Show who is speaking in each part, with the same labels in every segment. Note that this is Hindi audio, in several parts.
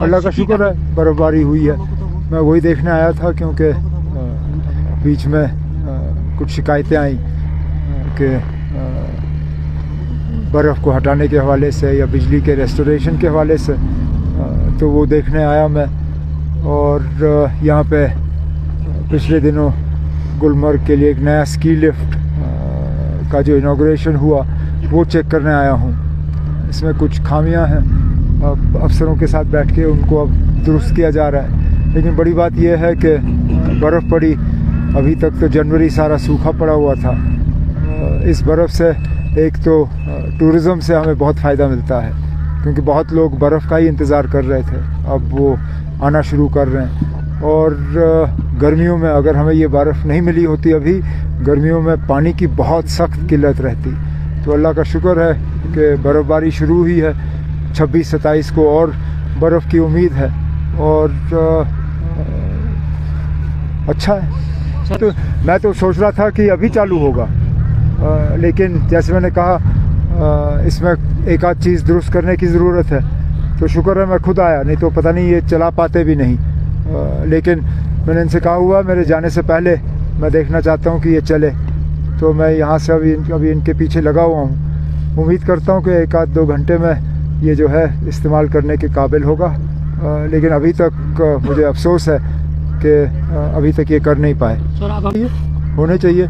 Speaker 1: अल्लाह का शुक्र है बर्फ़बारी हुई है। मैं वही देखने आया था क्योंकि बीच में कुछ शिकायतें आई कि बर्फ़ को हटाने के हवाले से या बिजली के रेस्टोरेशन के हवाले से, तो वो देखने आया मैं। और यहाँ पे पिछले दिनों गुलमर्ग के लिए एक नया स्की लिफ्ट का जो इनॉग्रेशन हुआ वो चेक करने आया हूँ। इसमें कुछ खामियां हैं, अफसरों के साथ बैठ के उनको अब दुरुस्त किया जा रहा है। लेकिन बड़ी बात यह है कि बर्फ़ पड़ी, अभी तक तो जनवरी सारा सूखा पड़ा हुआ था। इस बर्फ़ से एक तो टूरिज़म से हमें बहुत फ़ायदा मिलता है क्योंकि बहुत लोग बर्फ़ का ही इंतज़ार कर रहे थे, अब वो आना शुरू कर रहे हैं। और गर्मियों में अगर हमें ये बर्फ़ नहीं मिली होती, अभी गर्मियों में पानी की बहुत सख्त किल्लत रहती। तो अल्लाह का शुक्र है कि बर्फ़बारी शुरू हुई है। 26-27 को और बर्फ़ की उम्मीद है और अच्छा है। तो मैं तो सोच रहा था कि अभी चालू होगा, लेकिन जैसे मैंने कहा इसमें एक आध चीज़ दुरुस्त करने की ज़रूरत है। तो शुक्र है मैं खुद आया, नहीं तो पता नहीं ये चला पाते भी नहीं। लेकिन मैंने इनसे कहा हुआ मेरे जाने से पहले मैं देखना चाहता हूँ कि ये चले, तो मैं यहाँ से अभी इनके पीछे लगा हुआ हूँ। उम्मीद करता हूँ कि 1-2 घंटे में ये जो है इस्तेमाल करने के काबिल होगा। लेकिन अभी तक मुझे अफसोस है कि अभी तक ये कर नहीं पाए। होने चाहिए।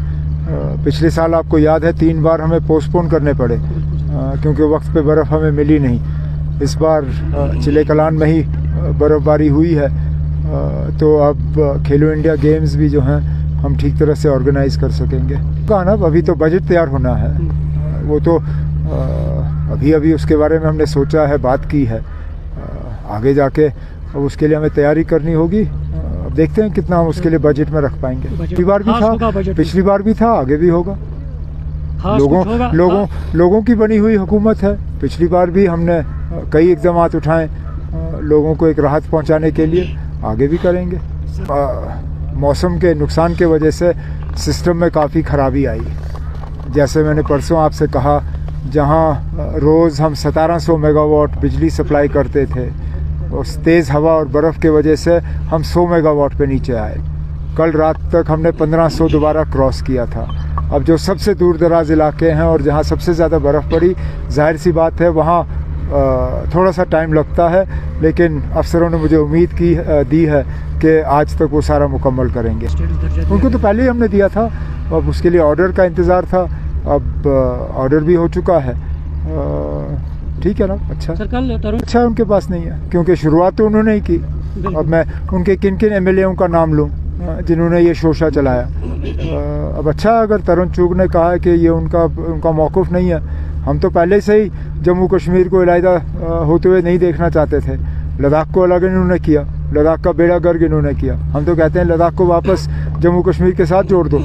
Speaker 1: पिछले साल आपको याद है 3 बार हमें पोस्टपोन करने पड़े क्योंकि वक्त पे बर्फ़ हमें मिली नहीं। इस बार चिले कलान में ही बर्फ़बारी हुई है, तो अब खेलो इंडिया गेम्स भी जो हैं हम ठीक तरह से ऑर्गेनाइज़ कर सकेंगे। कहा ना, अभी तो बजट तैयार होना है, वो तो अभी उसके बारे में हमने सोचा है, बात की है। आगे जाके अब उसके लिए हमें तैयारी करनी होगी। अब देखते हैं कितना हम उसके लिए बजट में रख पाएंगे। पिछली बार भी था, आगे भी होगा। लोगों की बनी हुई हुकूमत है। पिछली बार भी हमने कई इक़दाम उठाए लोगों को एक राहत पहुंचाने के लिए, आगे भी करेंगे। मौसम के नुकसान के वजह से सिस्टम में काफ़ी ख़राबी आई। जैसे मैंने परसों आपसे कहा, जहां रोज़ हम 1700 मेगावाट बिजली सप्लाई करते थे, उस तेज़ हवा और बर्फ़ के वजह से हम 100 मेगावाट पे नीचे आए। कल रात तक हमने 1500 दोबारा क्रॉस किया था। अब जो सबसे दूर दराज इलाके हैं और जहां सबसे ज़्यादा बर्फ़ पड़ी, जाहिर सी बात है वहां थोड़ा सा टाइम लगता है, लेकिन अफसरों ने मुझे उम्मीद दी है कि आज तक वो सारा मुकम्मल करेंगे। उनको तो पहले ही हमने दिया था, अब उसके लिए ऑर्डर का इंतज़ार था। अब ऑर्डर भी हो चुका है। ठीक है ना, अच्छा अच्छा उनके पास नहीं है क्योंकि शुरुआत तो उन्होंने ही की। अब मैं उनके किन MLAओं का नाम लूँ जिन्होंने ये शोशा चलाया। अब अच्छा अगर तरुण चुग ने कहा है कि ये उनका मौक़िफ़ नहीं है। हम तो पहले से ही जम्मू कश्मीर को अलहदा होते हुए नहीं देखना चाहते थे। लद्दाख को अलग इन्होंने किया, लद्दाख का बेड़ा गर्क इन्होंने किया। हम तो कहते हैं लद्दाख को वापस जम्मू कश्मीर के साथ जोड़ दो।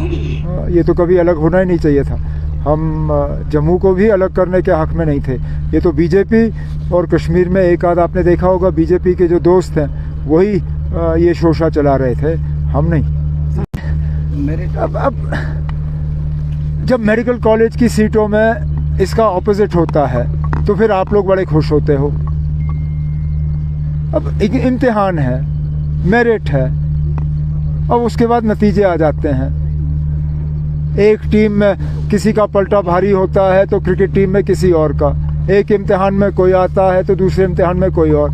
Speaker 1: ये तो कभी अलग होना ही नहीं चाहिए था। हम जम्मू को भी अलग करने के हक़ में नहीं थे। ये तो बीजेपी और कश्मीर में एक आध आपने देखा होगा, बीजेपी के जो दोस्त हैं वही ये शोशा चला रहे थे, हम नहीं। अब जब मेडिकल कॉलेज की सीटों में इसका ऑपोजिट होता है तो फिर आप लोग बड़े खुश होते हो। अब एक इम्तिहान है, मेरिट है, अब उसके बाद नतीजे आ जाते हैं। एक टीम में किसी का पलटा भारी होता है तो क्रिकेट टीम में किसी और का, एक इम्तिहान में कोई आता है तो दूसरे इम्तिहान में कोई और।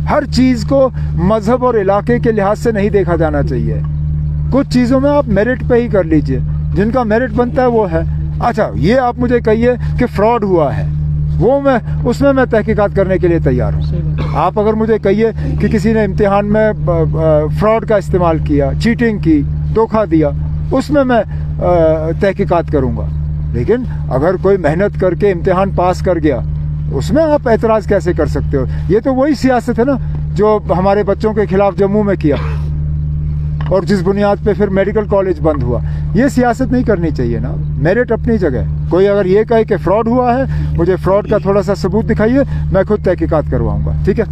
Speaker 1: हर चीज़ को मजहब और इलाके के लिहाज से नहीं देखा जाना चाहिए। कुछ चीज़ों में आप मेरिट पे ही कर लीजिए, जिनका मेरिट बनता है वो है। अच्छा, ये आप मुझे कहिए कि फ्रॉड हुआ है, वो उसमें मैं तहकीकात करने के लिए तैयार हूँ। आप अगर मुझे कहिए कि किसी ने इम्तिहान में फ्रॉड का इस्तेमाल किया, चीटिंग की, धोखा दिया, उसमें मैं तहकीकात करूँगा। लेकिन अगर कोई मेहनत करके इम्तिहान पास कर गया, उसमें आप एतराज़ कैसे कर सकते हो? ये तो वही सियासत है ना जो हमारे बच्चों के खिलाफ जम्मू में किया और जिस बुनियाद पे फिर मेडिकल कॉलेज बंद हुआ। ये सियासत नहीं करनी चाहिए ना। मेरिट अपनी जगह। कोई अगर ये कहे कि फ्रॉड हुआ है, मुझे फ्रॉड का थोड़ा सा सबूत दिखाइए, मैं खुद तहकीकात करवाऊंगा। ठीक है।